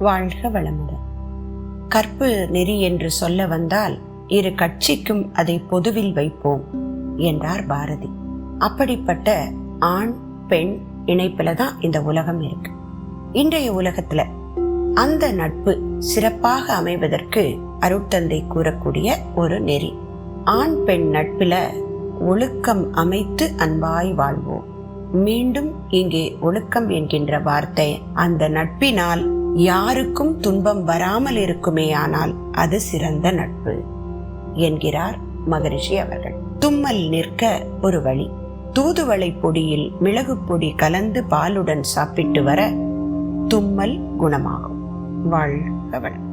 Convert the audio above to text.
வாழ்க வளமுடன். கற்பு நெறி என்று சொல்ல வந்தால் இரு கட்சிக்கும் அதை பொதுவில் வைப்போம் என்றார் பாரதி. அப்படிப்பட்ட ஆண் பெண் இணைப்புல தான் இந்த உலகம் இருக்கு. இன்றைய உலகத்துல அந்த நட்பு சிறப்பாக அமைவதற்கு அருட்தந்தை கூறக்கூடிய ஒரு நெறி. ஆண் பெண் நட்பில ஒழுக்கம் அமைத்து அன்பாய் வாழ்வோம். மீண்டும் இங்கே ஒழுக்கம் என்கின்ற வார்த்தை அந்த நட்பினால் யாருக்கும் துன்பம் வராமல் இருக்குமேயானால் அது சிறந்த நட்பு என்கிறார் மகரிஷி அவர்கள். தும்மல் நிற்க ஒரு வழி. தூதுவளை பொடியில் மிளகு பொடி கலந்து பாலுடன் சாப்பிட்டு வர தும்மல் குணமாகும். வாழ்க வளம்.